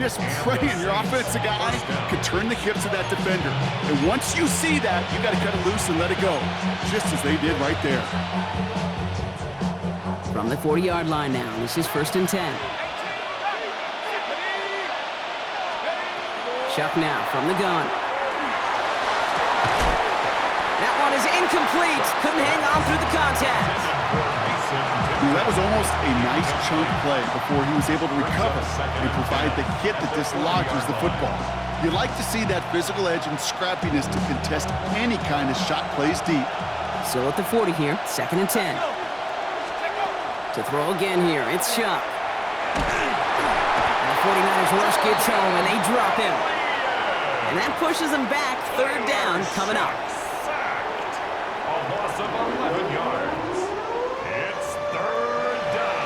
Just praying your offensive guy can turn the hips of that defender. And once you see that, you got to cut it loose and let it go, just as they did right there. From the 40-yard line now, this is 1st and 10. Chuck now from the gun. That one is incomplete. Couldn't hang on through the contact. That was almost a nice chunk play before he was able to recover and provide the hit that dislodges the football. You like to see that physical edge and scrappiness to contest any kind of shot plays deep. Still at the 40 here, 2nd and 10. To throw again here, it's Chuck. The 49ers rush gets home and they drop him. And that pushes them back, 3rd down coming up. A loss of 11 yards. It's 3rd down.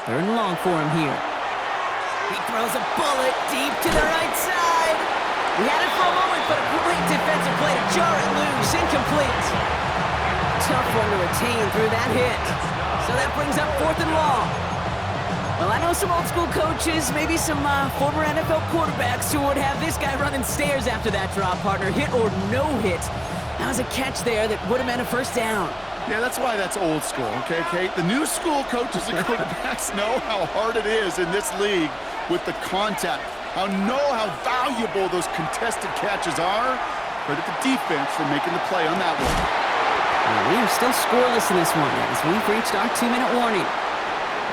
Third and long for him here. He throws a bullet deep to the right side. We had it for a moment, but a great defensive play to jar it loose. Incomplete. Tough one to retain through that hit. So that brings up 4th and long. Well, I know some old school coaches, maybe some former NFL quarterbacks who would have this guy running stairs after that drop, partner. Hit or no hit. That was a catch there that would have meant a 1st down. Yeah, that's why that's old school, okay, Kate? The new school coaches and quarterbacks know how hard it is in this league with the contact. How valuable those contested catches are. Credit the defense for making the play on that one. Well, we are still scoreless in this one as we've reached our 2-minute warning.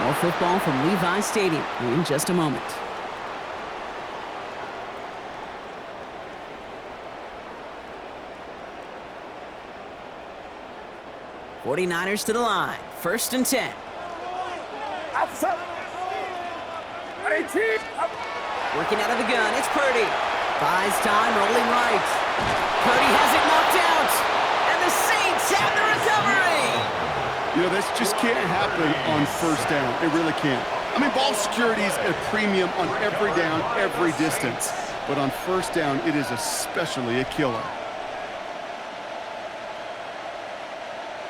More football from Levi Stadium in just a moment. '49ers to the line. 1st and 10. Working out of the gun, it's Purdy. Buys time, rolling right. Purdy has it knocked out. And the Saints have the recovery. You know, this just can't happen on 1st down. It really can't. I mean, ball security is at a premium on every down, every distance. But on 1st down, it is especially a killer.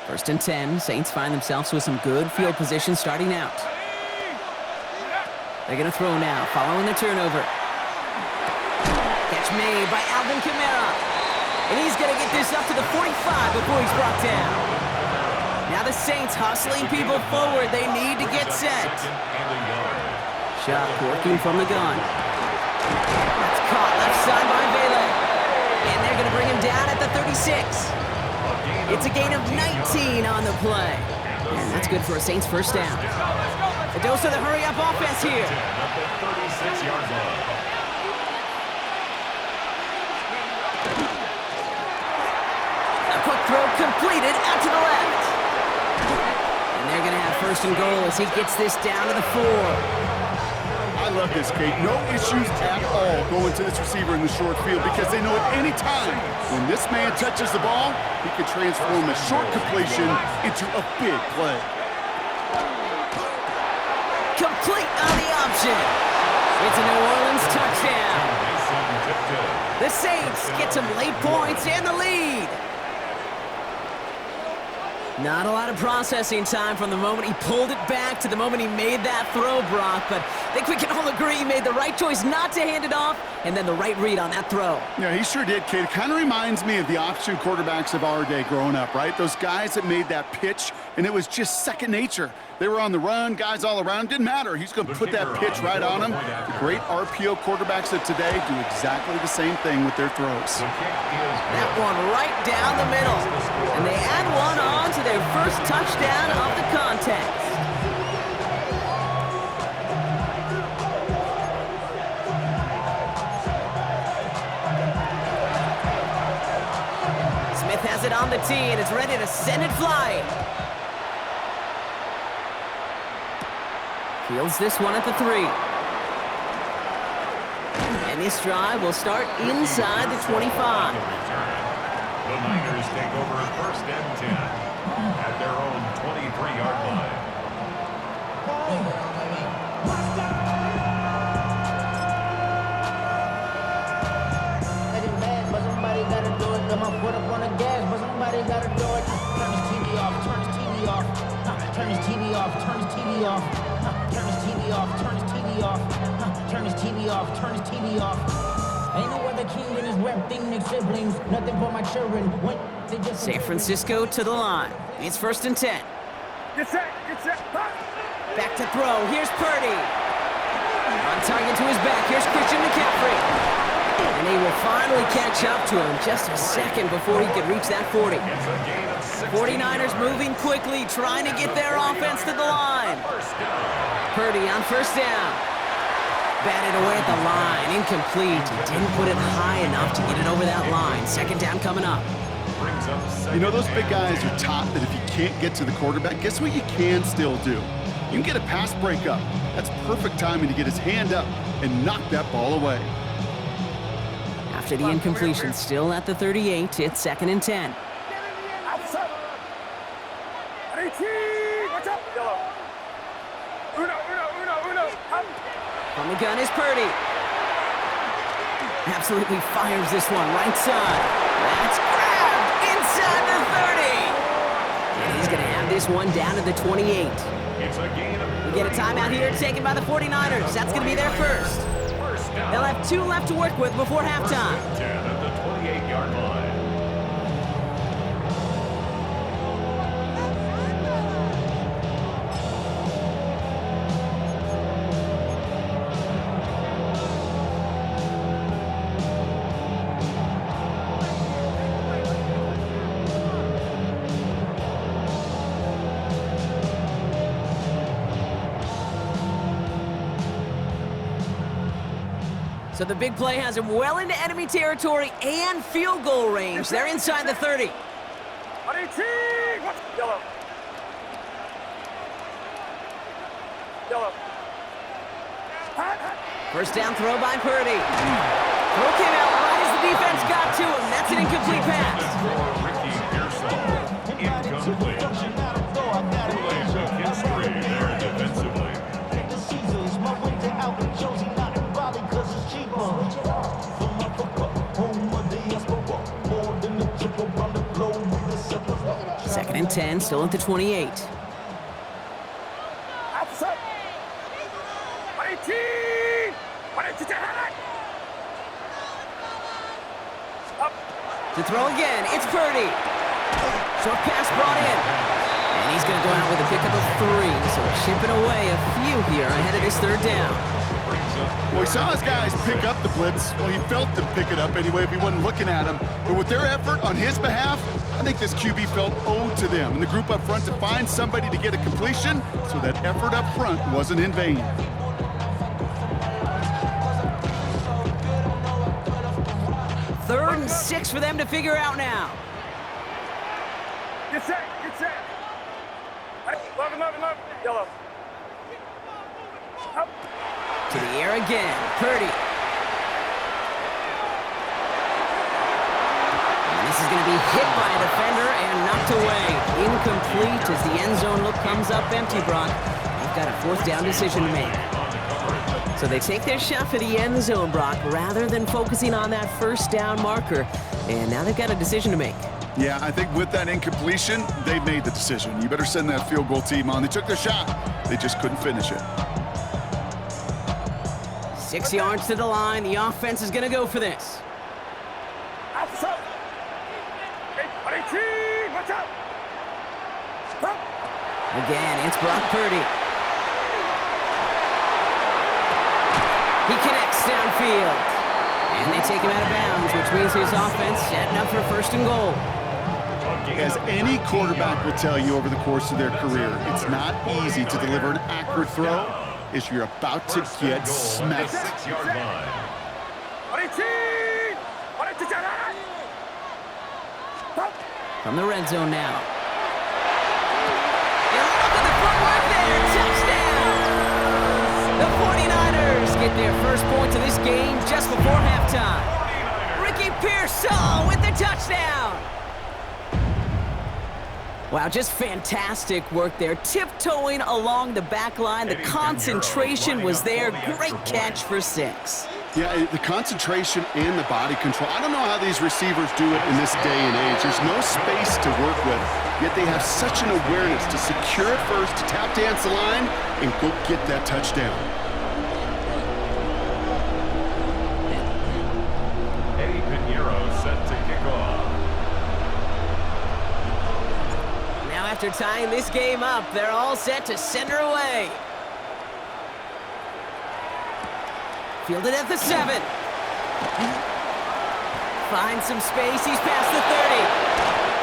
1st and 10. Saints find themselves with some good field position starting out. They're going to throw now, following the turnover. Catch made by Alvin Kamara. And he's going to get this up to the 45 before he's brought down. Now the Saints hustling people forward. They need to get set. Chuck working from the gun. That's caught left side by Vela. And they're going to bring him down at the 36. It's a gain of 19 on the play. And that's good for a Saints 1st down. A dose of the hurry-up offense here. A quick throw completed out to the left. And they're going to have 1st and goal as he gets this down to the 4. I love this, Kate. No issues at all going to this receiver in the short field because they know at any time when this man touches the ball, he can transform a short completion into a big play. Complete on the option. It's a New Orleans touchdown. The Saints get some late points and the lead. Not a lot of processing time from the moment he pulled it back to the moment he made that throw, Brock, but I think we can all agree he made the right choice not to hand it off and then the right read on that throw. Yeah, he sure did, Kate. It kind of reminds me of the option quarterbacks of our day growing up, right? Those guys that made that pitch, and it was just second nature. They were on the run, guys all around. Didn't matter. He's going to put that pitch right on them. The great RPO quarterbacks of today do exactly the same thing with their throws. That one right down the middle. And they add one on to their 1st touchdown of the contest. has it on the tee and is ready to send it flying. Fields this one at the 3. And this drive will start inside the 25. The Niners take over 1st and 10 at their own 23-yard line. But somebody gotta do it. Got my foot up on the gas, but somebody gotta do it. Turn his TV off, turn his TV off. Turn his TV off, turn his TV off. Turn his TV off, turn his TV off. Turn his TV off, turn his TV off. Ain't no other king in his rep thing, Nick siblings. Nothing for my children. When they just San Francisco to the line. It's 1st and 10. Get set, Back to throw. Here's Purdy. On target to his back. Here's Christian McCaffrey. And he will finally catch up to him just a second before he could reach that 40. 49ers moving quickly, trying to get their offense to the line. Purdy on 1st down. Batted away at the line. Incomplete. He didn't put it high enough to get it over that line. 2nd down coming up. You know, those big guys are taught that if you can't get to the quarterback, guess what you can still do? You can get a pass breakup. That's perfect timing to get his hand up and knock that ball away. After the incompletion, still at the 38, it's 2nd and 10. From the gun is Purdy. Absolutely fires this one right side. That's grabbed inside the 30. And he's going to have this one down to the 28. We get a timeout here taken by the 49ers. That's going to be their first. They'll have 2 left to work with before halftime. 10 at the 28-yard line. So the big play has him well into enemy territory and field goal range. They're inside the 30. Yellow. First down throw by Purdy. Throw came out right as the defense got to him. That's an incomplete pass. Incomplete. Kool-Aid took history there defensively. Second and 10, still at the 28. To throw again, it's Purdy. Short pass brought in. And he's going to go out with a pickup of 3, so chipping away a few here ahead of this 3rd down. Well, he saw his guys pick up the blitz. Well, he felt them pick it up anyway if he wasn't looking at him. But with their effort on his behalf, I think this QB felt owed to them and the group up front to find somebody to get a completion, so that effort up front wasn't in vain. Third and 6 for them to figure out now. Get set. Love. Yellow. Up. To the air again, Purdy. And this is going to be hit by a defender and knocked away. Incomplete as the end zone look comes up empty, Brock. They've got a 4th down decision to make. So they take their shot for the end zone, Brock, rather than focusing on that 1st down marker. And now they've got a decision to make. Yeah, I think with that incompletion, they've made the decision. You better send that field goal team on. They took their shot. They just couldn't finish it. 6 yards to the line. The offense is going to go for this. Outside. Watch out. Again, it's Brock Purdy. He connects downfield. And they take him out of bounds, which means his offense setting up for 1st and goal. As any quarterback will tell you over the course of their career, it's not easy to deliver an accurate throw as you're about to get smacked. 6-yard line. From the red zone now. And look at the footwork there. Touchdown! The 49ers get their first points of this game just before halftime. Ricky Pearsall with the touchdown. Wow, just fantastic work there. Tiptoeing along the back line. The concentration was there. Great catch for 6. Yeah, the concentration and the body control. I don't know how these receivers do it in this day and age. There's no space to work with, yet they have such an awareness to secure it first, to tap dance the line, and go get that touchdown. Set to kick off. Now after tying this game up, they're all set to send her away. Fielded at the 7. Finds some space, he's past the 30.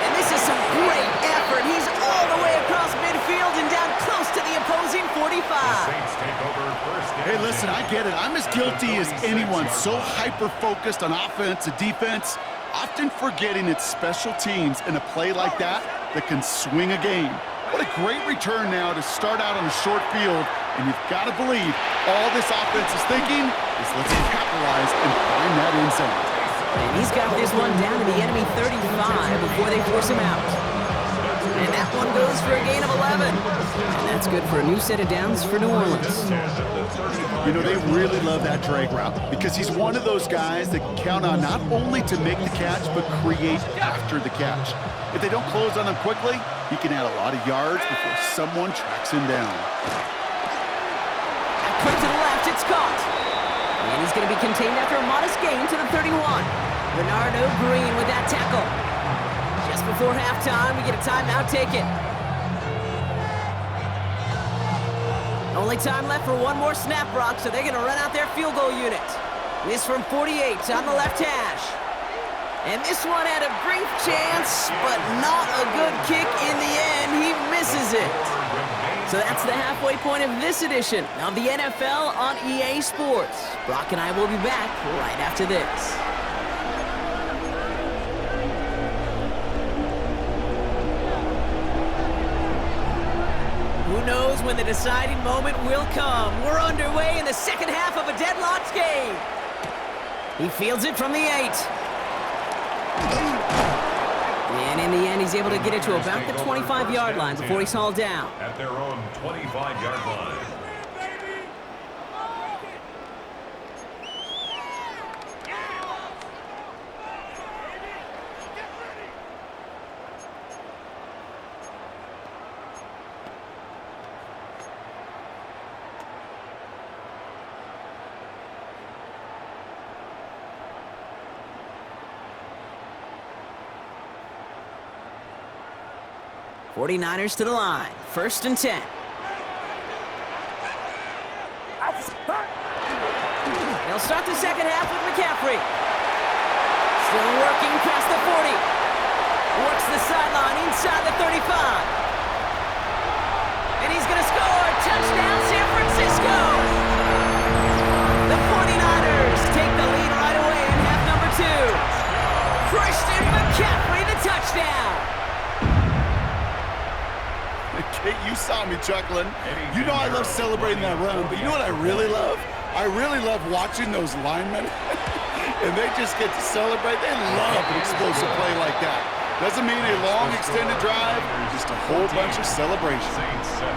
And this is some great effort. He's all the way across midfield and down close to the opposing 45. Saints take over first and Hey, listen, I get it. I'm as guilty as anyone. So hyper-focused on offense and defense, often forgetting it's special teams in a play like that can swing a game. What a great return now to start out on a short field, and you've got to believe all this offense is thinking is let's capitalize and find that end zone. And he's got this one down to the enemy 35 before they force him out. And that one goes for a gain of 11. And that's good for a new set of downs for New Orleans. You know, they really love that drag route because he's one of those guys that can count on not only to make the catch, but create after the catch. If they don't close on him quickly, he can add a lot of yards before someone tracks him down. Quick to the left, it's caught. And he's going to be contained after a modest gain to the 31. Bernardo Green with that tackle. Just before halftime, we get a timeout taken. Only time left for one more snap, Brock, so they're going to run out their field goal unit. This from 48 on the left hash. And this one had a brief chance, but not a good kick in the end. He misses it. So that's the halfway point of this edition of the NFL on EA Sports. Brock and I will be back right after this. Who knows when the deciding moment will come? We're underway in the second half of a deadlocked game. He fields it from the 8. And in the end, he's able to get it to about the 25-yard line before he's hauled down. At their own 25-yard line. '49ers to the line. 1st and 10. They'll start the second half with McCaffrey. Still working past the 40. Works the sideline inside the 35. And he's going to score. Touchdown, San Francisco. The 49ers take the lead right away in half number 2. Christian McCaffrey, the touchdown. Kate, you saw me chuckling. You know I love celebrating that run, but you know what I really love? I really love watching those linemen, and they just get to celebrate. They love an explosive play like that. Doesn't mean a long extended drive, just a whole bunch of celebration. Saints 7.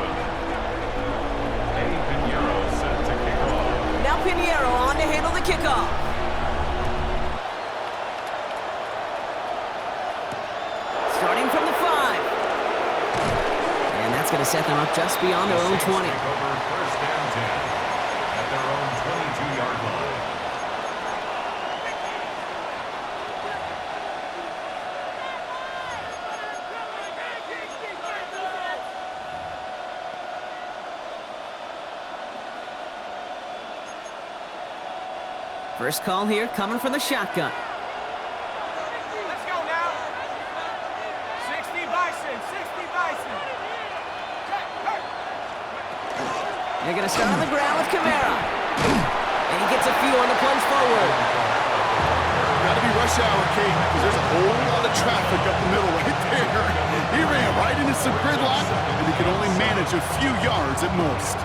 Eddie Pinheiro set to kick off. Now Pinheiro on to handle the kickoff. Starting from the 5. And that's going to set them up just beyond their own 20. Take over 1st and 10 at their own 22-yard line. First call here coming from the shotgun. Let's go now. 60 Bison, 60 Bison. They're going to start on the ground with Kamara. And he gets a few on the plunge forward. Got to be rushing shower, Kate, because there's a whole lot of traffic up the middle right there. He ran right into some gridlock, and he could only manage a few yards at most.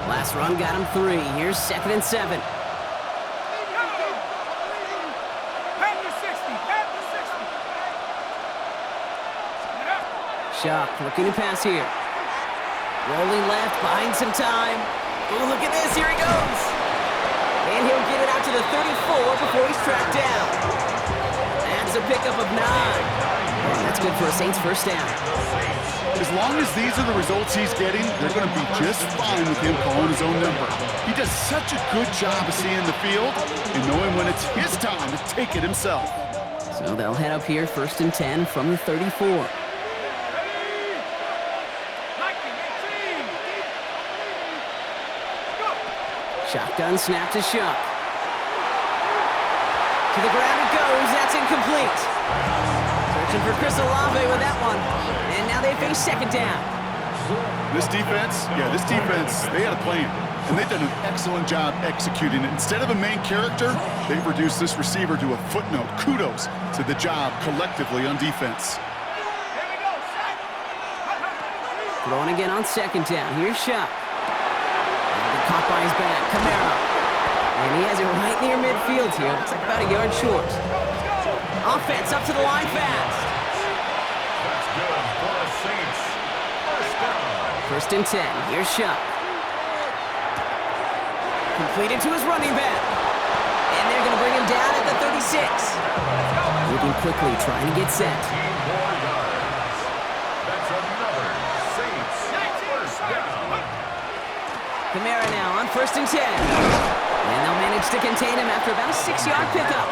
Last run got him 3. Here's 2nd and 7. Shock looking to pass here. Rolling left, buying some time. Oh, look at this, here he goes. And he'll get it out to the 34 before he's tracked down. That's a pickup of 9. And that's good for a Saints first down. As long as these are the results he's getting, they're going to be just fine with him calling his own number. He does such a good job of seeing the field and knowing when it's his time to take it himself. So they'll head up here 1st and 10 from the 34. Shotgun snap to Shock. To the ground it goes. That's incomplete. Searching for Chris Olave with that one. And now they face 2nd down. This defense, they had a plan. And they've done an excellent job executing it. Instead of a main character, they've reduced this receiver to a footnote. Kudos to the job collectively on defense. Throwing again on 2nd down. Here's Shock. Caught by his back, Kamara. And he has it right near midfield here. Looks like about a yard short. Offense up to the line fast. That's good for the Saints. First down. 1st and 10. Here's Shock. Completed to his running back. And they're going to bring him down at the 36. Moving quickly, trying to get set. 10 more yards. That's another Saints first down. Kamara now on 1st and 10. And they'll manage to contain him after about a 6-yard pickup.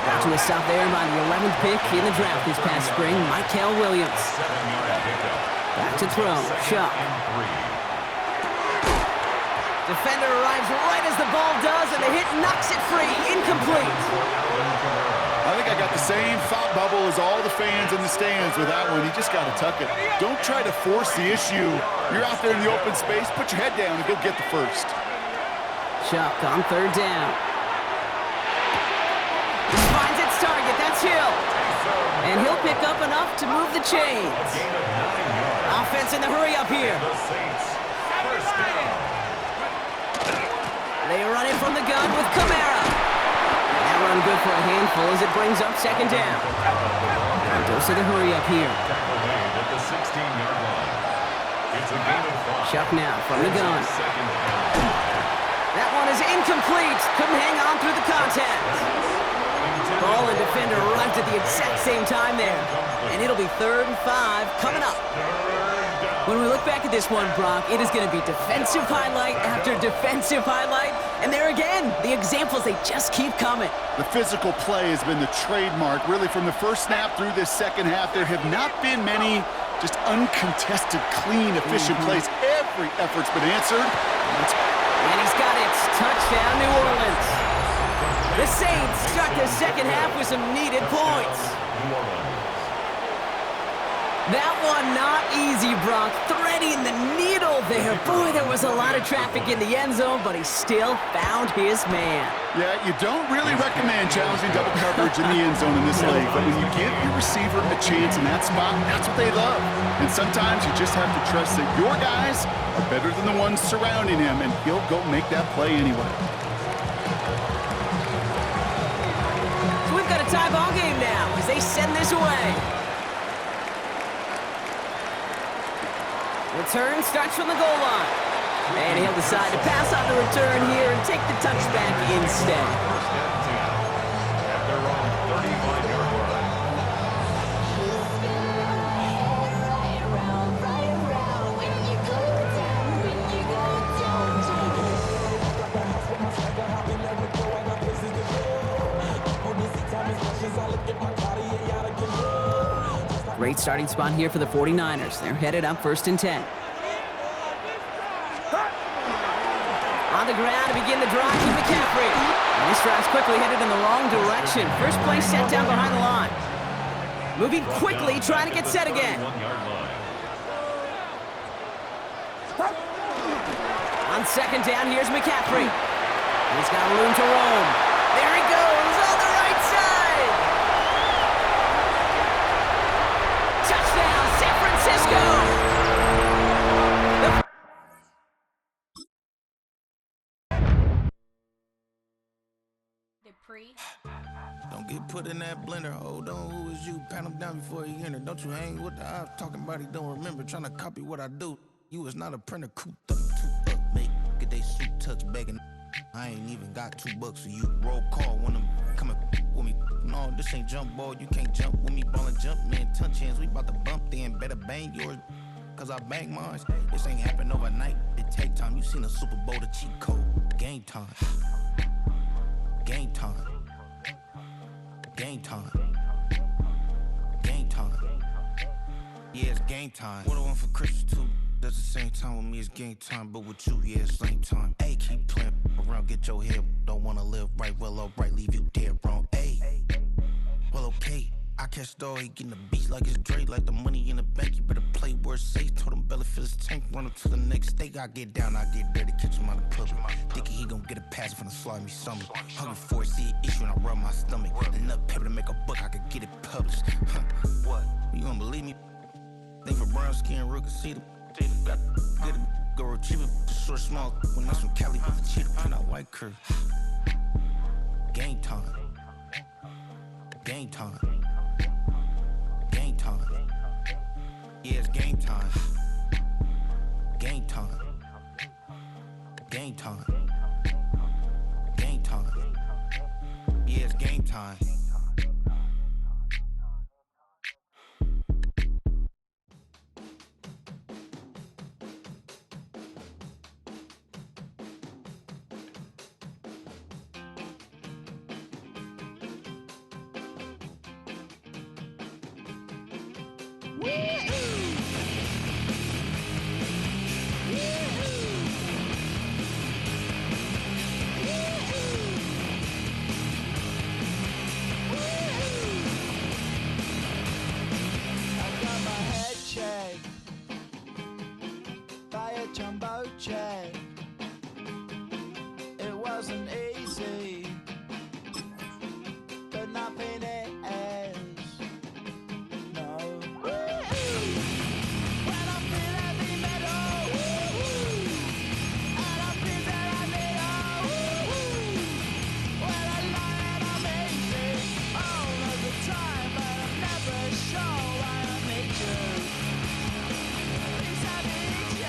Got to a stop there by the 11th pick in the draft this past spring, Mykel Williams. 7-yard pickup. Back to throw, Shock. Defender arrives right as the ball does, and the hit knocks it free. Incomplete. I think I got the same thought bubble as all the fans in the stands with that one. You just got to tuck it. Don't try to force the issue. You're out there in the open space. Put your head down and go get the first. Shock on 3rd down. Finds its target. That's Hill. And he'll pick up enough to move the chains. Offense in the hurry up here. They run it from the gun with Kamara. That run good for a handful as it brings up 2nd down. And goes to the hurry up here. At the 16-yard line. It's a gain of 5. Shock now from the gun. Second down. That one is incomplete. Couldn't hang on through the contact. Ball and defender arrived at the exact same time there. And it'll be 3rd and 5 coming up. When we look back at this one, Brock, it is going to be defensive highlight after defensive highlight. And there again, the examples, they just keep coming. The physical play has been the trademark. Really, from the first snap through this second half, there have not been many just uncontested, clean, efficient plays. Every effort's been answered. And he's got it. Touchdown, New Orleans. The Saints start the second half with some needed points. That one not easy, Brock. Threading the needle there. Boy, there was a lot of traffic in the end zone, but he still found his man. Yeah, you don't really recommend challenging double coverage in the end zone in this league, but when you give your receiver a chance in that spot, that's what they love. And sometimes you just have to trust that your guys are better than the ones surrounding him, and he'll go make that play anyway. So we've got a tie ball game now as they send this away. Return starts from the goal line. And he'll decide to pass on the return here and take the touchback instead. First and 10 at their own 35-yard line. Great starting spot here for the 49ers. They're headed up 1st and 10. On the ground to begin the drive to McCaffrey. And this drive's quickly headed in the wrong direction. First play set down behind the line. Moving quickly, trying to get set again. 1-yard line. On 2nd down, here's McCaffrey. He's got room to roam. Pre. Don't get put in that blender. Hold on, who is you? Pat him down before he enter. Don't you hang with the ops talking about he don't remember. Trying to copy what I do. You is not a printer. Cooped up, too up, make. Get they suit touch begging. I ain't even got $2 for you. Roll call when I'm coming with me. No, this ain't jump ball. You can't jump with me. Ballin' jump, man. Touch hands. We about to bump then. Better bang yours. Cause I bang mine. This ain't happen overnight. It take time. You seen a Super Bowl, the cheat code. Game time. Game time. Game time. Game time. Yeah, it's game time. What I want for Christmas too. At the same time with me, it's game time. But with you, yeah, it's lame time. Hey, keep playing around, get your head. Don't wanna live right, well, alright, leave you dead wrong. Hey, well, okay. I catch the dog, he getting the beats like it's Dre, like the money in the bank. You better play where it's safe. Told him belly fill his tank, run him to the next state. I get down, I get dirty, catch him on the public. Thinking he gon' get a pass from the slide me something. Hungry for it, see an issue and I rub my stomach. Enough paper to make a book, I could get it published. What? You don't believe me? Think for brown skin, real can see the got get it, go retrieve it, short small. When that's from Cali, with the cheetah print out white curve. Game time. Game time. Game time. Yeah, it's game time. Game time. Game time. Game time. Yeah, it's game time. Jumbo check. It wasn't easy, but nothing is. No. When I feel heavy metal, and I feel that I need when I lie and I'm easy all of the time, but I'm never sure why I need you. Please I need you.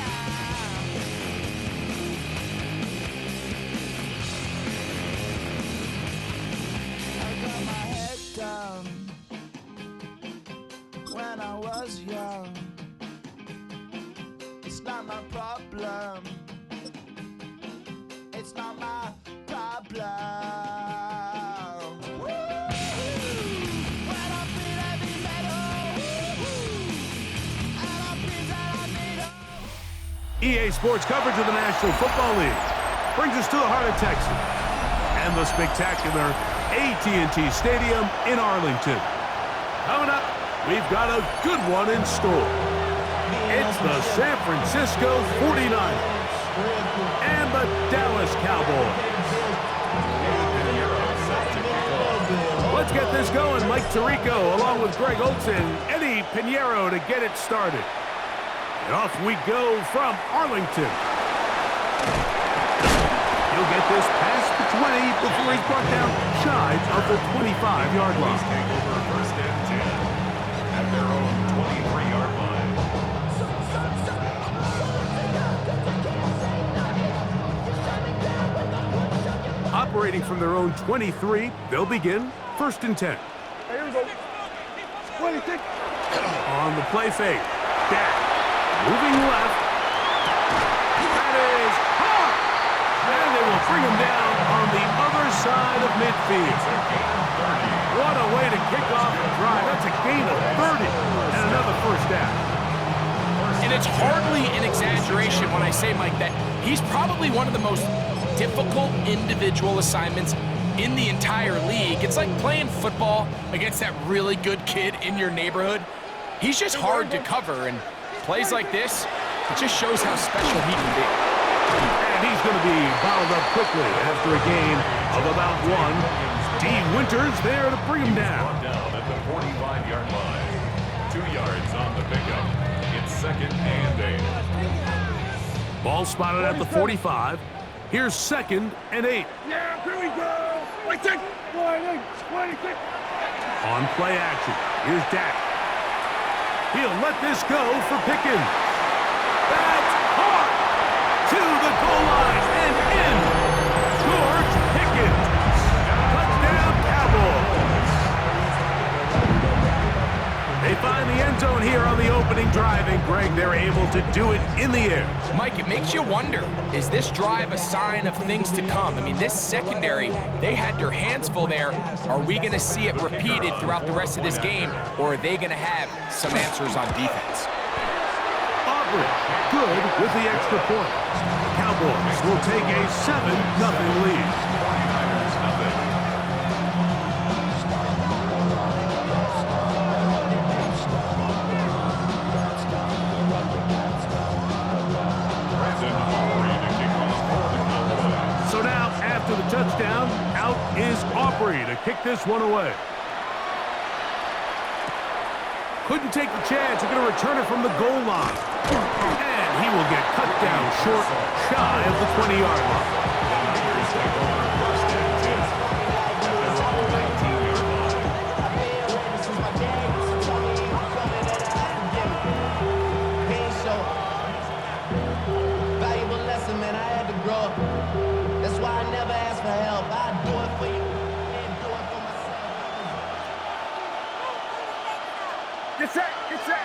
When I was young, it's not my problem. It's not my problem. When I feel heavy metal, and I feel that I need EA Sports coverage of the National Football League brings us to the heart of Texas and the spectacular AT&T Stadium in Arlington. Coming up, we've got a good one in store. It's the San Francisco 49ers and the Dallas Cowboys. Let's get this going. Mike Tirico along with Greg Olson, Eddie Pinheiro to get it started. And off we go from Arlington. He'll get this past the 20 before he's brought down shy of the 25-yard line. Take over first and 10 at their own 23-yard line. Operating from their own 23, they'll begin first and 10. Here we go. 26. On the play fake. Back. Moving left. That is hard. And they will bring him down on the other side of midfield. What a way to kick off the drive. That's a gain of 30 and another first down. And it's hardly an exaggeration when I say, Mike, that he's probably one of the most difficult individual assignments in the entire league. It's like playing football against that really good kid in your neighborhood. He's just hard to cover, and plays like this, it just shows how special he can be. And he's going to be bottled up quickly after a gain of about 1. D. Winters there to bring him down. Down at the 45-yard line. 2 yards on the pickup. It's second and 8. Ball spotted at the 45. Here's second and 8. Yeah, here we go. 26. 26. On play action, here's Dak. He'll let this go for Pickens. That's hard to the goal line and in. George Pickens. Touchdown, Cowboys. They find the end zone here on the opening drive, and Greg, they're able to do it in the air. Mike, it makes you wonder, is this drive a sign of things to come? I mean, this secondary, they had their hands full there. Are we going to see it repeated throughout the rest of this game, or are they going to have some answers on defense? Aubrey, good with the extra point. Cowboys will take a 7-0 lead. So now, after the touchdown, out is Aubrey to kick this one away. Couldn't take the chance. They're going to return it from the goal line. And he will get cut down short, shy of the 20-yard line. Valuable lesson, man. I had to grow up. That's why I never ask for help. I do it for you and do it for myself. Get set. Get set.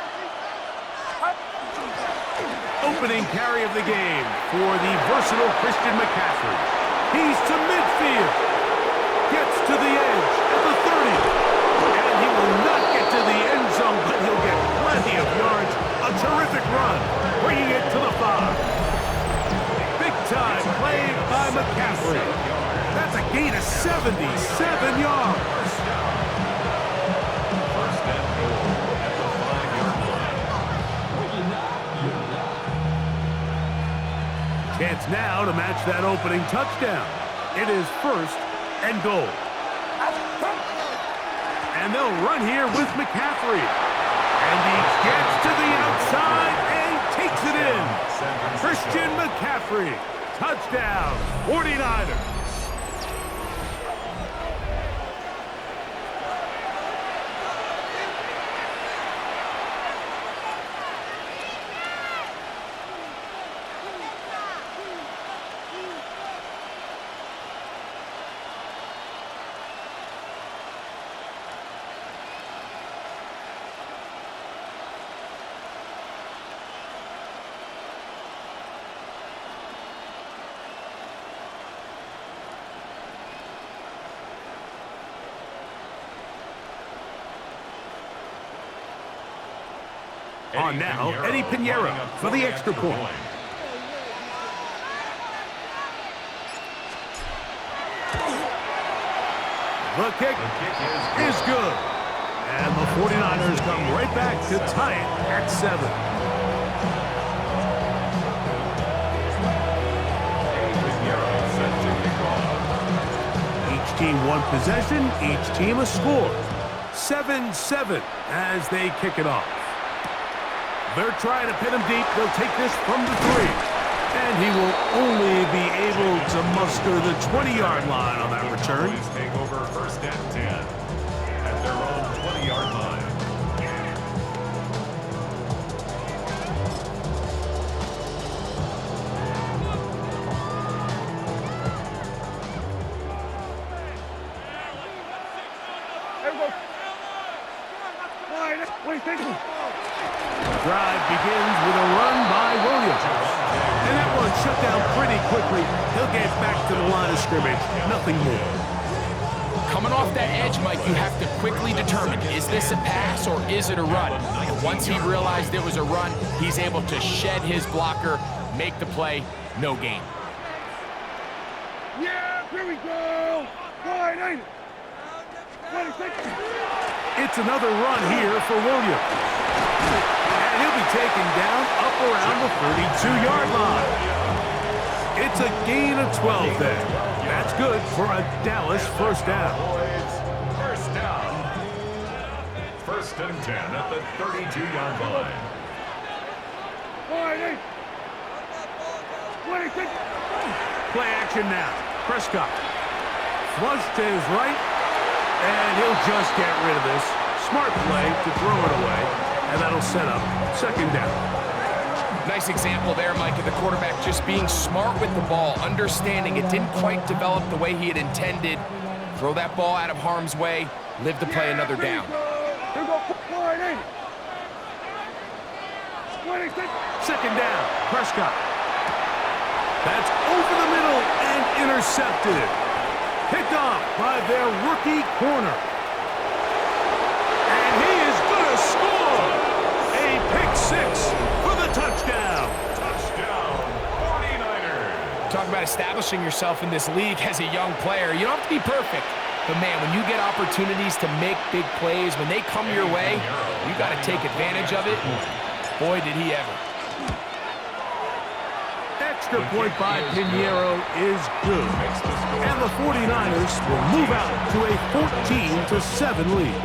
Opening carry of the game for the versatile Christian McCaffrey. He's to midfield. Gets to the edge at the 30. And he will not get to the end zone, but he'll get plenty of yards. A terrific run, bringing it to the 5. Big time play by McCaffrey. That's a gain of 77 yards. Chance now to match that opening touchdown. It is 1st and goal. And they'll run here with McCaffrey. And he gets to the outside and takes it in. Christian McCaffrey. Touchdown, 49ers. On now, Eddie Pinheiro for the extra point. The kick is good. And the 49ers come right back to tie it at 7. Each team one possession, each team a score. 7-7 as they kick it off. They're trying to pin him deep. They'll take this from the 3. And he will only be able to muster the 20-yard line on that return. Take over 1st and 10 at their own 20-yard line. There we go. All right, what do you think? The drive begins with a run by Williams. And that one shut down pretty quickly. He'll get back to the line of scrimmage. Nothing more. Coming off that edge, Mike, you have to quickly determine, is this a pass or is it a run? And once he realized it was a run, he's able to shed his blocker, make the play, no gain. Yeah, here we go. All right, ain't it? 26. It's another run here for Williams. And he'll be taken down up around the 32-yard line. It's a gain of 12 there. That's good for a Dallas first down. First down. 1st and 10 at the 32-yard line. All right, ain't it? 26. Play action now. Prescott flush to his right, and he'll just get rid of this. Smart play to throw it away, and that'll set up second down. Nice example there, Mike, of the quarterback just being smart with the ball, understanding it didn't quite develop the way he had intended. Throw that ball out of harm's way, live to play another down. Here we go. Wide 80. Second down, Prescott. That's over the middle and intercepted. Picked off by their rookie corner. And he is going to score a pick six for the touchdown. Touchdown, 49ers. Talk about establishing yourself in this league as a young player. You don't have to be perfect. But, man, when you get opportunities to make big plays, when they come your way, you got to take advantage of it. Boy, did he ever. Extra point by Pinheiro is good. And the 49ers will move out to a 14-7 lead.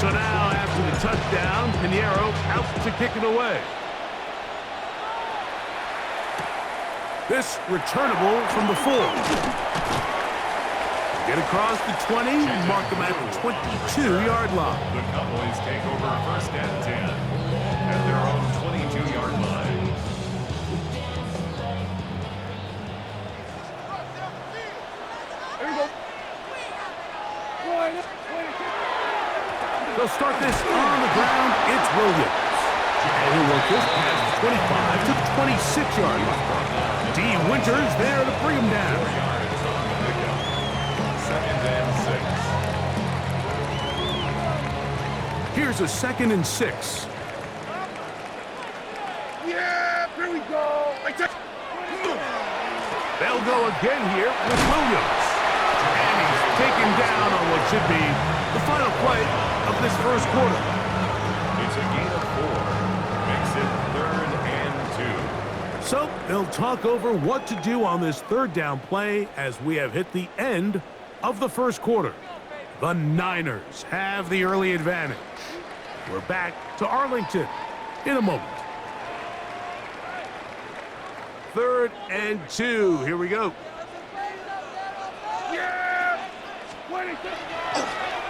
So now, after the touchdown, Pinheiro out to kick it away. This returnable from the 4. Get across the 20, mark them at the 22-yard line. The Cowboys take over first and 10 at their own 22-yard line. Here we go. Wide. They'll start this on the ground. It's Williams. And he'll work this past the 25 to the 26-yard line. D. Winters there to bring him down. 4 yards on the pickup. Second and 6. Here's a 2nd and 6. Yeah, here we go. Right there. They'll go again here with Williams. And he's taken down on what should be the final play of this first quarter. It's a gain of 4. Makes it 3rd and 2. So they'll talk over what to do on this third down play as we have hit the end of the first quarter. The Niners have the early advantage. We're back to Arlington in a moment. 3rd and 2. Here we go. Yeah.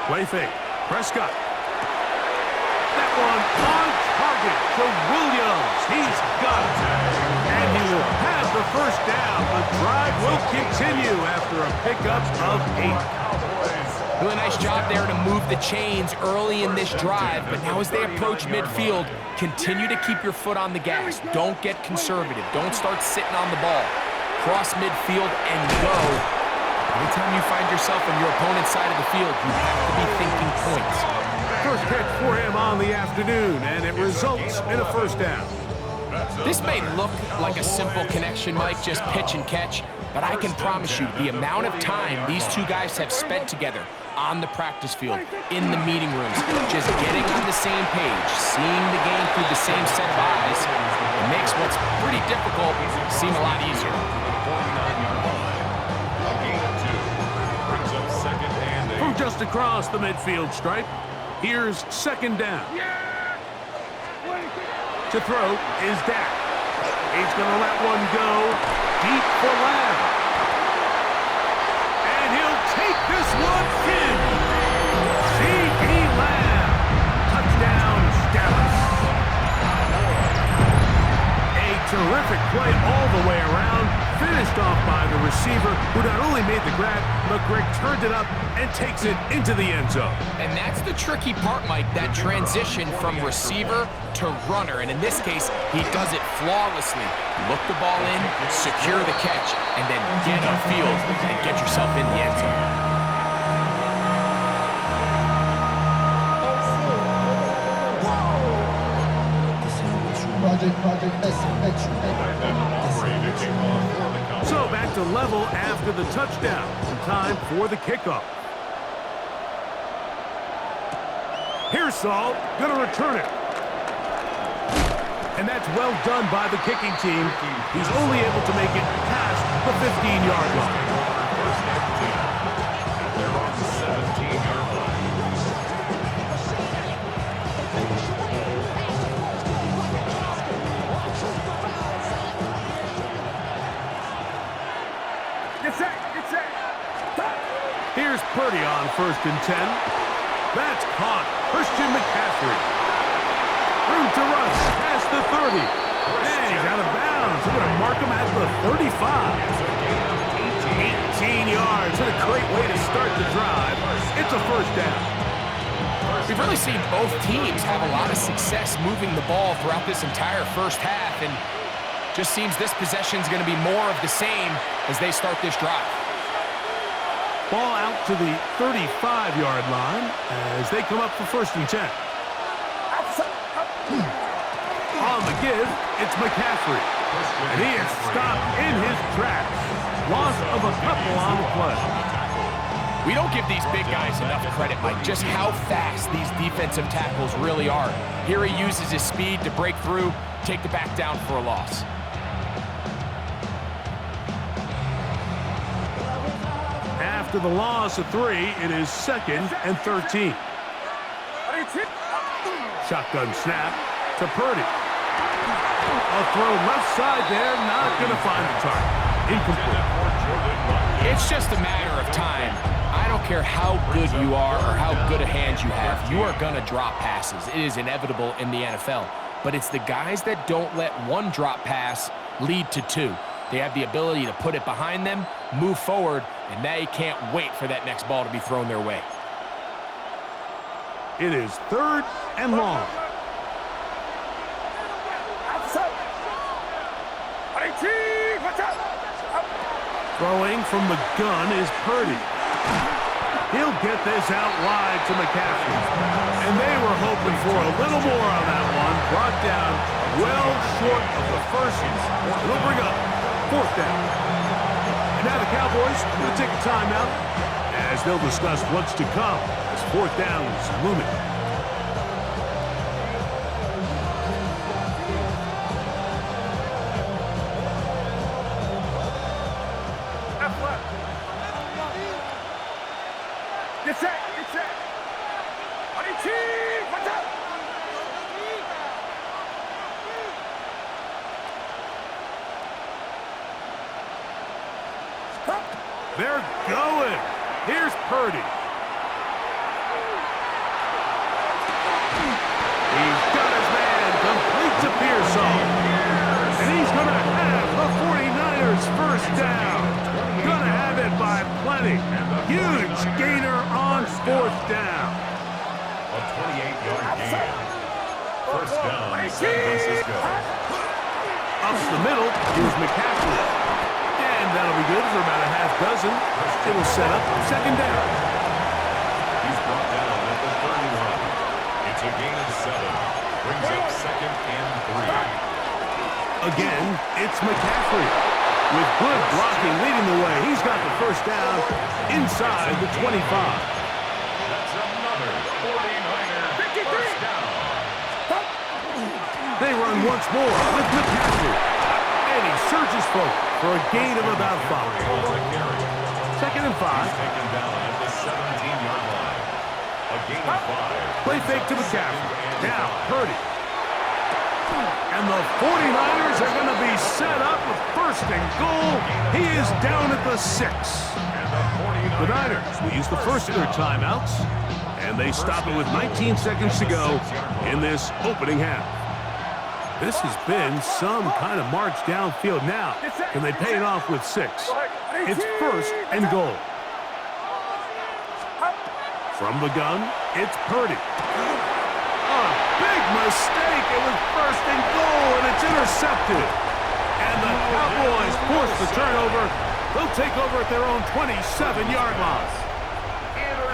Play fake. Prescott. That one on target to Williams. He's got it. And he will have the first down. The drive will continue after a pickup of 8. Doing a nice job there to move the chains early in this drive, but now as they approach midfield, continue to keep your foot on the gas. Don't get conservative. Don't start sitting on the ball. Cross midfield and go. Anytime you find yourself on your opponent's side of the field, you have to be thinking points. First catch for him on the afternoon, and it results in a first down. This may look like a simple connection, Mike, just pitch and catch, but I can promise you the amount of time these two guys have spent together on the practice field, in the meeting rooms, just getting on the same page, seeing the game through the same set of eyes, it makes what's pretty difficult seem a lot easier. 49-yard line. A gain of 2. Brings up 2nd and 8. From just across the midfield stripe, here's 2nd down. To throw is Dak. He's going to let one go deep for Lamb. And he'll take this one in. C.D. Lamb. Touchdown, Dallas. A terrific play all the way around. Finished off by the receiver, who not only made the grab, but Greg turned it up and takes it into the end zone. And that's the tricky part, Mike, that transition from receiver to runner. And in this case, he does it flawlessly. Look the ball in, secure the catch, and then get upfield and get yourself in the end zone. So back to level after the touchdown. Time for the kickoff. Here's Saul, gonna return it. And that's well done by the kicking team. He's only able to make it past the 15-yard line. First and 10. They're on the 17-yard line. Get set, get set. Here's Purdy on 1st and 10. That's caught. Christian McCaffrey. Room to rush past the 30. And he's out of bounds. They're going to mark him at the 35. 18 yards. And a great way to start the drive. It's a first down. We've really seen both teams have a lot of success moving the ball throughout this entire first half, and just seems this possession is going to be more of the same as they start this drive. Ball out to the 35-yard line as they come up for 1st and 10. On the give, it's McCaffrey. And he is stopped in his tracks. Loss of a couple on the play. We don't give these big guys enough credit, Mike, just how fast these defensive tackles really are. Here he uses his speed to break through, take the back down for a loss. After the loss of 3, it is 2nd and 13. Shotgun snap to Purdy. A throw left side there, not going to find the target. Incomplete. It's just a matter of time. I don't care how good you are or how good a hand you have, you are going to drop passes. It is inevitable in the NFL. But it's the guys that don't let one drop pass lead to 2. They have the ability to put it behind them, move forward, and they can't wait for that next ball to be thrown their way. It is 3rd and long. Throwing from the gun is Purdy. He'll get this out wide to McCaffrey. And they were hoping for a little more on that one. Brought down well short of the first. It'll bring up 4th down. And now the Cowboys will take a timeout as they'll discuss what's to come as 4th down is looming. Get set, get set. What's up? They're going. Here's Purdy. He's got his man complete to Pearson. And he's going to have the 49ers first down. Going to have it by plenty. Huge gainer on 4th down. A 28-yard gain. First down, San Francisco. Up the middle, here's McCaffrey. And that'll be good for about a half dozen. It'll set up 2nd down. He's brought down at the 31. It's a gain of 7. Brings up 2nd and 3. Again, it's McCaffrey. With good blocking leading the way, he's got the first down inside the 25. That's another 49er first down. They run once more with McCaffrey. And he surges forward for a gain of about 5. 2nd and 5. Taken down at the 17-yard line. A gain of 5. Play fake to McCaffrey. Now, Purdy. And the 49ers are going to be set up with 1st and goal. He is down at the 6. The Niners will use the first of their timeouts. And they stop it with 19 seconds to go in this opening half. This has been some kind of march downfield now. Can they pay it off with 6? It's 1st and goal. From the gun, it's Purdy. A big mistake. It was 1st and goal, and it's intercepted. And the Cowboys force the turnover. They'll take over at their own 27-yard line.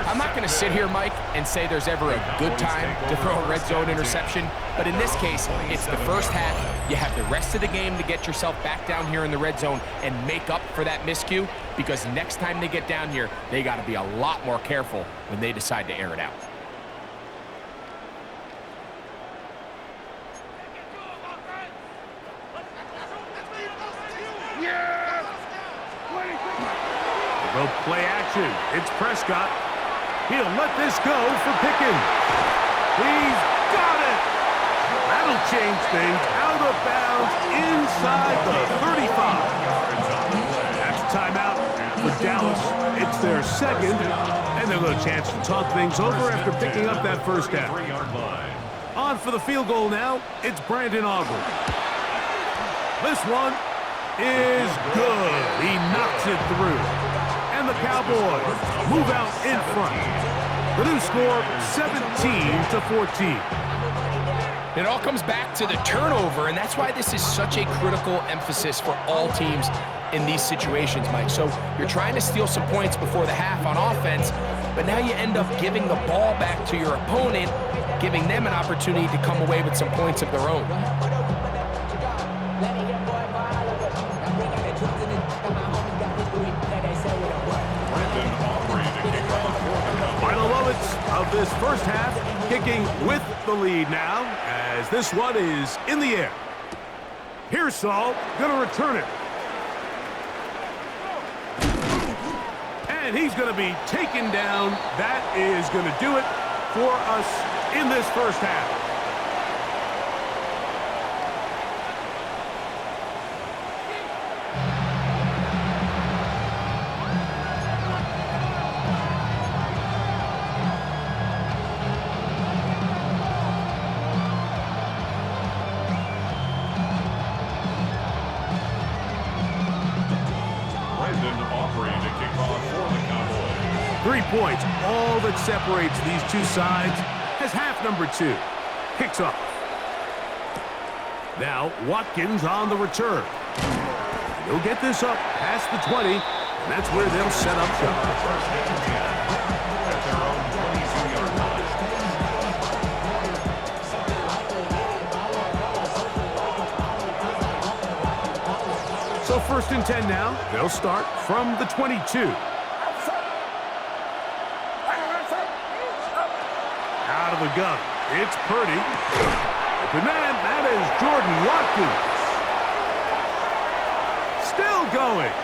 I'm not going to sit here, Mike, and say there's ever a good time to throw a red zone interception, but in this case, it's the first half. You have the rest of the game to get yourself back down here in the red zone and make up for that miscue, because next time they get down here, they got to be a lot more careful when they decide to air it out. So play action. It's Prescott. He'll let this go for Pickens. He's got it. That'll change things. Out of bounds inside the 35. That's a timeout for Dallas. It's their second, and they'll have a chance to talk things over after picking up that first down. On for the field goal now. It's Brandon Aubrey. This one is good. He knocks it through. And the Cowboys move out in front. The new score, 17-14. It all comes back to the turnover, and that's why this is such a critical emphasis for all teams in these situations, Mike. So you're trying to steal some points before the half on offense, but now you end up giving the ball back to your opponent, giving them an opportunity to come away with some points of their own. Final moments of this first half, kicking with the lead now, as this one is in the air. Pearsall going to return it. And he's going to be taken down. That is going to do it for us in this first half. Points, all that separates these two sides as half number 2 kicks off. Now Watkins on the return. He'll get this up past the 20, and that's where they'll set up shop. So 1st and 10 now. They'll start from the 22. Out of the gun. It's Purdy. The man, that is Jordan Watkins. Still going.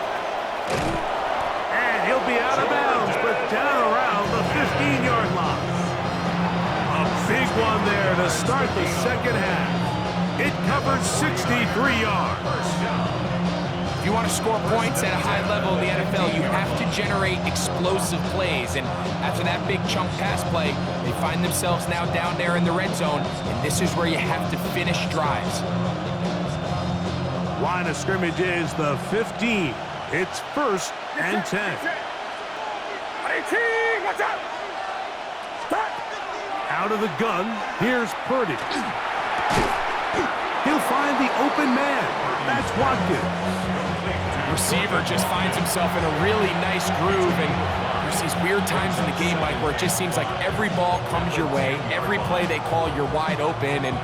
And he'll be out of bounds, but down around the 15-yard line. A big one there to start the second half. It covers 63 yards. If you want to score points at a high level in the NFL, you have to generate explosive plays. And after that big chunk pass play, they find themselves now down there in the red zone. And this is where you have to finish drives. Line of scrimmage is the 15. It's 1st and 10. Out of the gun, here's Purdy. He'll find the open man. That's Watkins. Receiver just finds himself in a really nice groove, and there's these weird times in the game, Mike, where it just seems like every ball comes your way, every play they call, you're wide open, and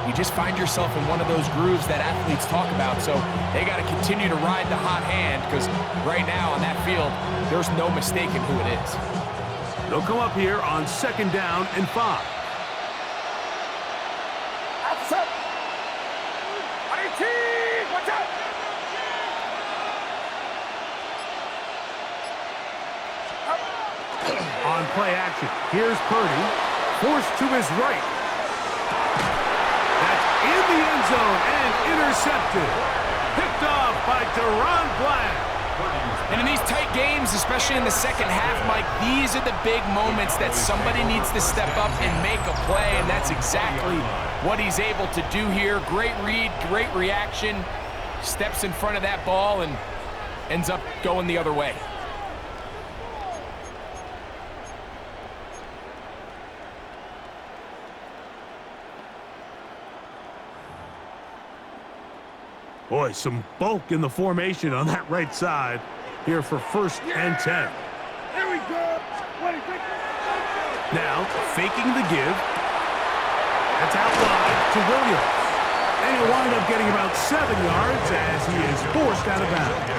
you just find yourself in one of those grooves that athletes talk about. So they got to continue to ride the hot hand, because right now on that field, there's no mistaking who it is. They'll come up here on 2nd down and 5. On play action, here's Purdy, forced to his right. That's in the end zone and intercepted. Picked off by Deron Black. And in these tight games, especially in the second half, Mike, these are the big moments that somebody needs to step up and make a play, and that's exactly what he's able to do here. Great read, great reaction, steps in front of that ball and ends up going the other way. Boy, some bulk in the formation on that right side here for 1st and 10. Here we go. Now, faking the give. That's out wide to Williams. And he'll wind up getting about 7 yards as he is forced out of bounds.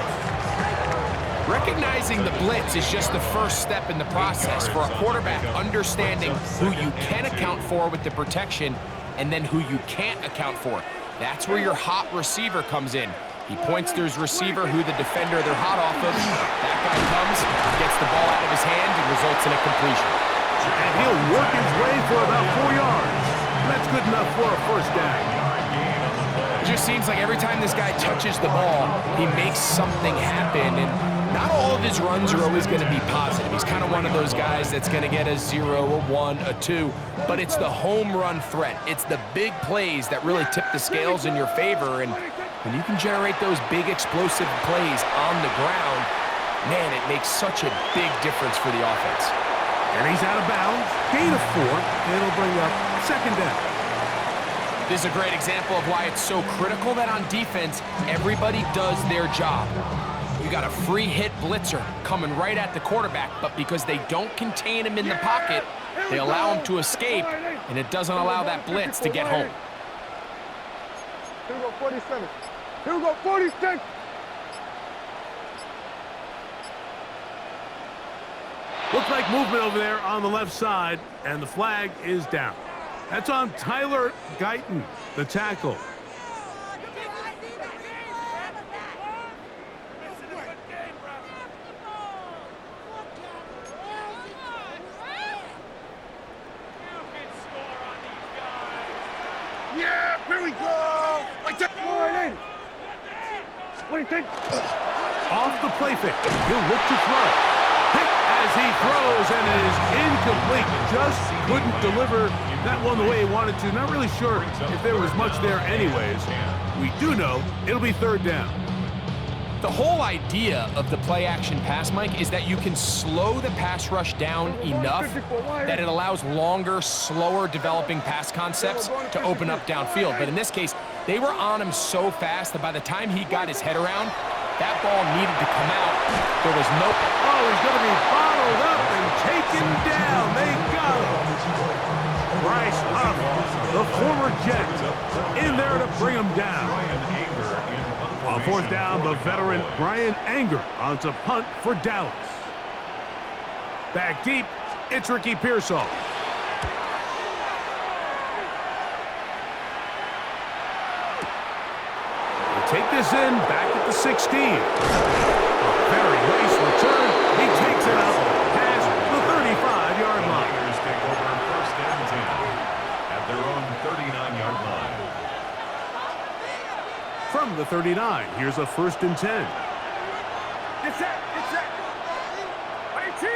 Recognizing the blitz is just the first step in the process for a quarterback, understanding who you can account for with the protection and then who you can't account for. That's where your hot receiver comes in. He points to his receiver, who the defender they're hot off of. That guy comes, gets the ball out of his hand, and results in a completion. And he'll work his way for about 4 yards. That's good enough for a first down. It just seems like every time this guy touches the ball, he makes something happen, and not all of his runs are always going to be positive. He's kind of one of those guys that's going to get a 0, a 1, a 2, but it's the home run threat. It's the big plays that really tip the scales in your favor, and when you can generate those big explosive plays on the ground, man, it makes such a big difference for the offense. And he's out of bounds, gain of 4, and it'll bring up second down. This is a great example of why it's so critical that on defense, everybody does their job. You got a free hit blitzer coming right at the quarterback, but because they don't contain him in the pocket, they allow him to escape, and it doesn't allow that blitz to get home. Here we go, 47. Here we go, 46. Looks like movement over there on the left side, and the flag is down. That's on Tyler Guyton, the tackle. Yeah, here we go. Like that. What do you think? Off the play fake. He'll look to throw. Hit as he throws, and it is incomplete. Just couldn't deliver that one the way he wanted to. Not really sure if there was much there anyways. We do know it'll be third down. The whole idea of the play-action pass, Mike, is that you can slow the pass rush down enough that it allows longer, slower developing pass concepts to open up downfield. But in this case, they were on him so fast that by the time he got his head around, that ball needed to come out. There was no... Oh, he's going to be bottled up and taken down. They got him. Bryce Huff, the former Jet, in there to bring him down. On fourth down, the veteran Brian Anger on to punt for Dallas. Back deep, it's Ricky Pearsall. We'll take this in, back at the 16. A very nice return. He takes it up past the 35-yard line. Take over first and 10 at their own 39-yard line. From the 39, here's a first and 10. Get set, get set. 18.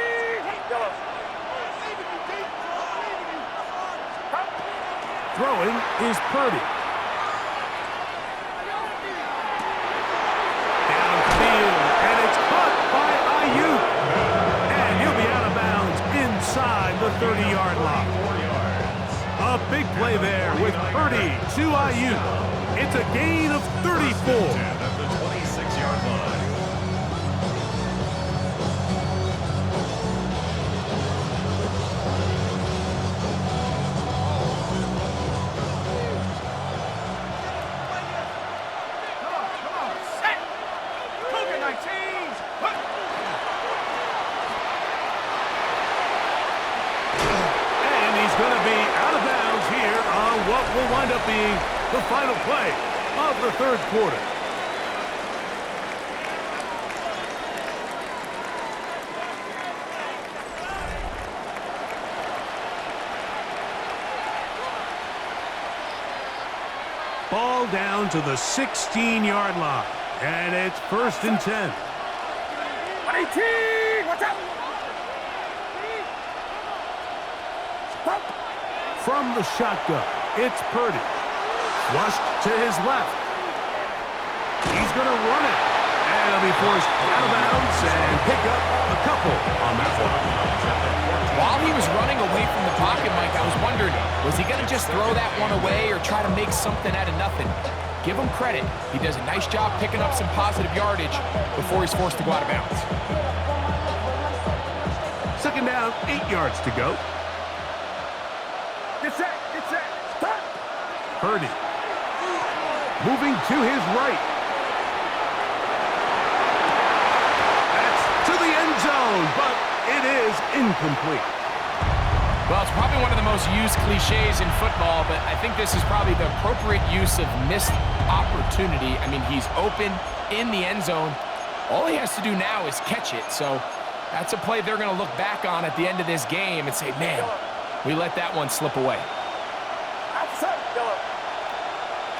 Throwing is Purdy. Downfield, and it's caught by Ayuk. And he'll be out of bounds inside the 30-yard line. A big play there with Purdy to Ayuk. It's a gain of 34. At the 26-yard line. And he's going to be out of bounds here on what will wind up being the final play of the third quarter. Ball down to the 16-yard line, and it's first and 10. 18. Watch out. From the shotgun, it's Purdy. Flushed to his left. He's going to run it. And he'll be forced out of bounds and pick up a couple on that one. While he was running away from the pocket, Mike, I was wondering, was he going to just throw that one away or try to make something out of nothing? Give him credit. He does a nice job picking up some positive yardage before he's forced to go out of bounds. Second down, 8 yards to go. Get set, get set. Stop. Purdy moving to his right. That's to the end zone, but it is incomplete. Well, it's probably one of the most used cliches in football, but I think this is probably the appropriate use of missed opportunity. I mean, he's open in the end zone. All he has to do now is catch it. So that's a play they're going to look back on at the end of this game and say, man, we let that one slip away. Outside, yellow.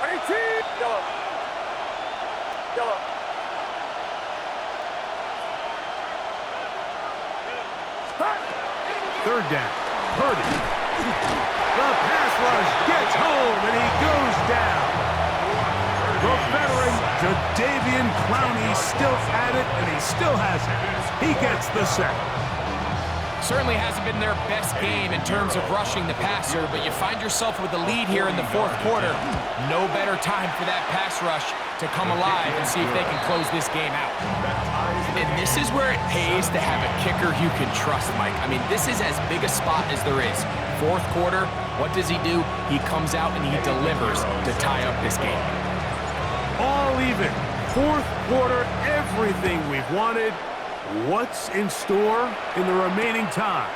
22, yellow. Yellow. Third down. Purdy. The pass rush gets home, and he goes down. The veteran, Jadeveon Clowney, still at it, and he still has it. He gets the sack. Certainly hasn't been their best game in terms of rushing the passer, but you find yourself with a lead here in the fourth quarter. No better time for that pass rush to come alive and see if they can close this game out. And this is where it pays to have a kicker you can trust, Mike. I mean, this is as big a spot as there is. Fourth quarter, what does he do? He comes out and he delivers to tie up this game. All even. Fourth quarter, everything we've wanted. What's in store in the remaining time?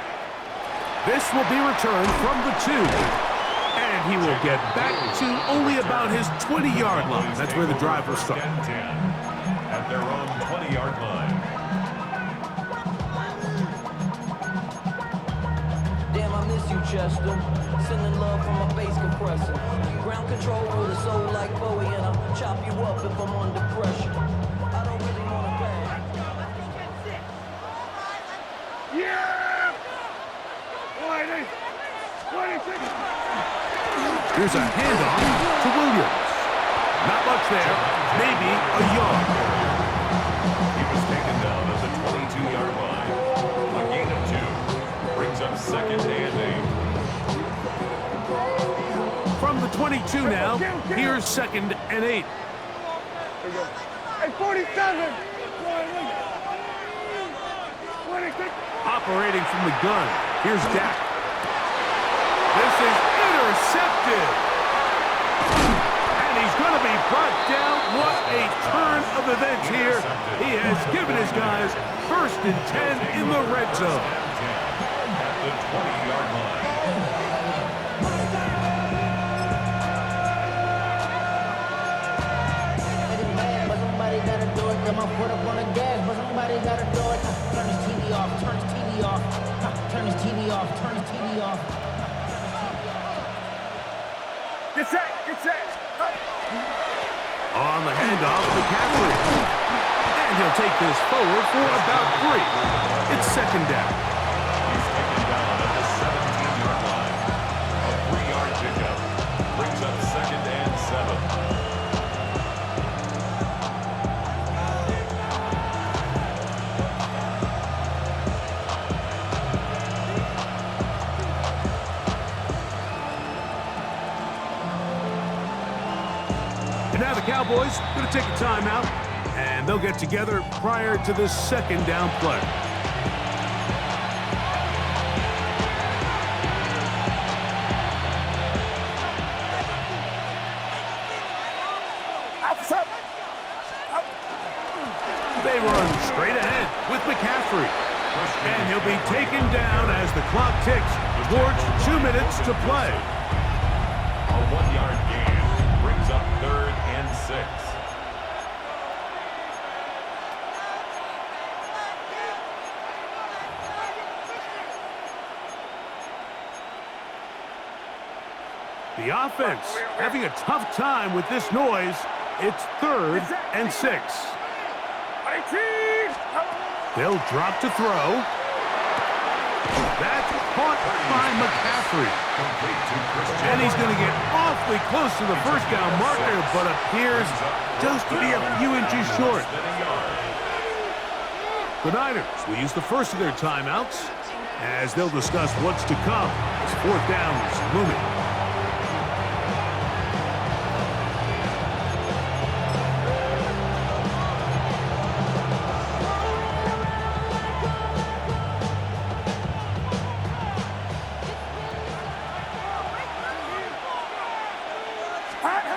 This will be returned from the 2. And he will get back to only about his 20-yard line. That's where the drive will start. 10-10 at their own 20-yard line. Damn, I miss you, Chester. Sending love from my bass compressor. Ground control with a soul like Bowie, and I'll chop you up if I'm under pressure. I don't really want to pass. Yeah! 26. Here's a handoff to Williams. Not much there. Maybe a yard. He was taken down at the 22-yard line. A gain of 2 brings up second and 8. From the 22 now, here's second and 8. Hey, 47. 26. Operating from the gun, here's Dak. This is intercepted. And he's going to be brought down. What a turn of events here. He has given his guys 1st and 10 in the red zone. At the 20-yard line. Getting mad, but somebody gotta do it. Got my foot up on the gas, but somebody gotta do it. Turn his TV off, turn his TV off. Turn his TV off, turn his TV off. Get set, get set. On the handoff, McCaffrey. And he'll take this forward for about 3. It's second down. He's taken down at the 17-yard line. A 3-yard pickup brings up second and 7. And now the Cowboys going to take a timeout, and they'll get together prior to this second down play. They run straight ahead with McCaffrey. And he'll be taken down as the clock ticks towards 2 minutes to play. A 1-yard gain brings up 3rd and 6. The offense having a tough time with this noise. It's 3rd and 6. 18. They'll drop to throw. That's caught by McCaffrey. And he's going to get awfully close to the first down marker, but appears just to be a few inches short. The Niners will use the first of their timeouts as they'll discuss what's to come as 4th down is looming.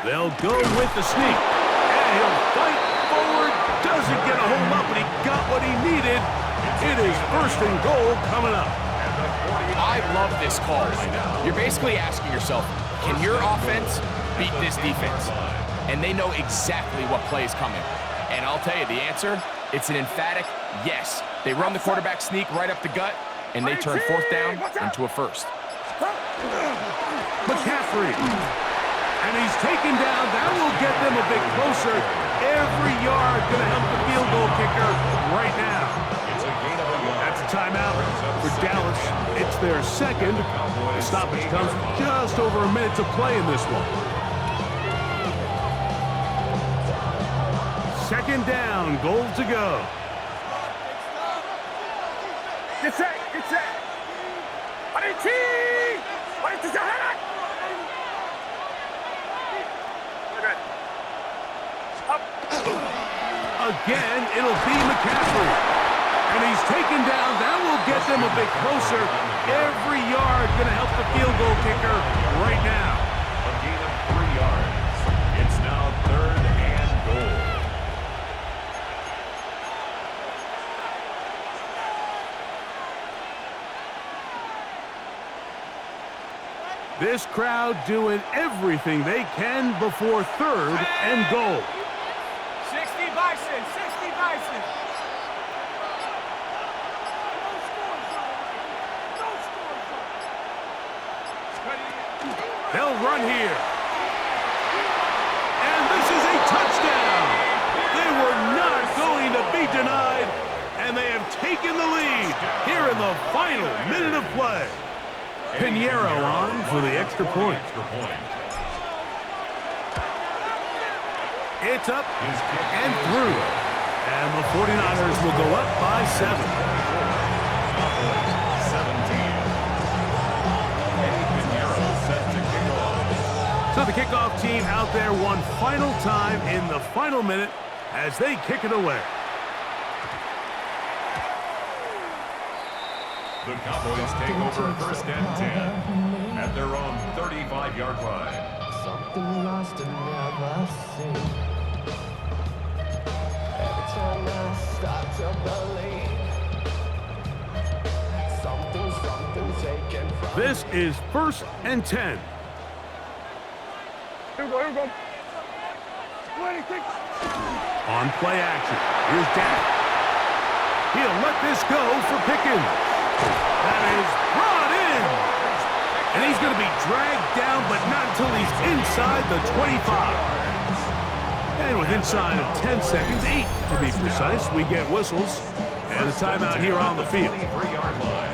They'll go with the sneak. And he'll fight forward. Doesn't get a hold up, but he got what he needed. It is 1st and goal coming up. I love this call. You're basically asking yourself, can your offense beat this defense? And they know exactly what play is coming. And I'll tell you the answer, it's an emphatic yes. They run the quarterback sneak right up the gut, and they turn fourth down into a first. McCaffrey. And he's taken down. That will get them a bit closer. Every yard going to help the field goal kicker right now. That's a timeout for Dallas. It's their second. The stoppage comes with just over a minute to play in this one. Second down, goal to go. Get set, get set. Again, it'll be McCaffrey. And he's taken down. That will get them a bit closer. Every yard going to help the field goal kicker right now. A gain of 3 yards. It's now 3rd and goal. This crowd doing everything they can before 3rd and goal. 60 Bison, 60 Bison. They'll run here. And this is a touchdown. They were not going to be denied, and they have taken the lead here in the final minute of play. Pinheiro on for the extra point. It's up and through. And the 49ers will go up by 7. 17. So the kickoff team out there one final time in the final minute as they kick it away. The Cowboys take over 1st and 10 at their own 35-yard line. Something lost and never seen. Every time I start to believe, something taken from This is 1st and 10. Here we go, here we go. On play action, here's Dak. He'll let this go for Pickens. That is brought in. And he's going to be dragged down, but not until he's inside the 25. And with inside of 10 seconds, 8 to be precise, we get whistles and a timeout here on the field. 3-yard line.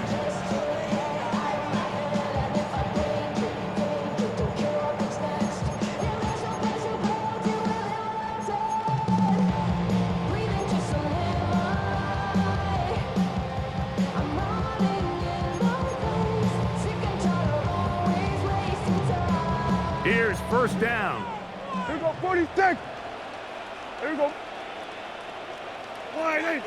Here's 1st down. Here we go, 46. Here we go. Wide 8.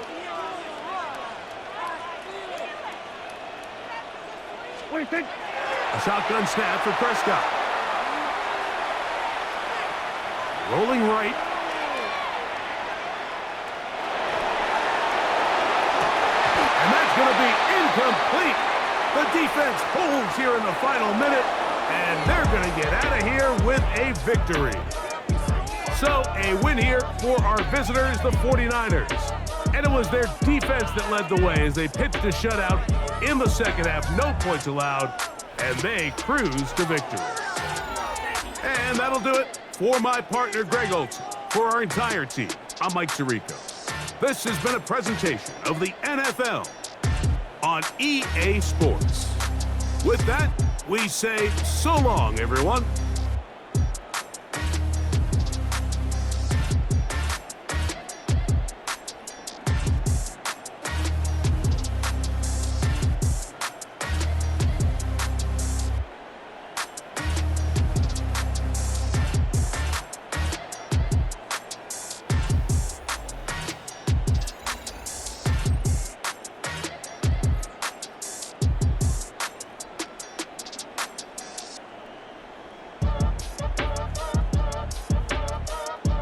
A shotgun snap for Prescott. Rolling right. And that's going to be incomplete. The defense holds here in the final minute, and they're going to get out of here with a victory. So, a win here for our visitors, the 49ers. And it was their defense that led the way as they pitched a shutout in the second half. No points allowed, and they cruised to victory. And that'll do it for my partner, Greg Olson. For our entire team, I'm Mike Tirico. This has been a presentation of the NFL on EA Sports. With that, we say so long, everyone.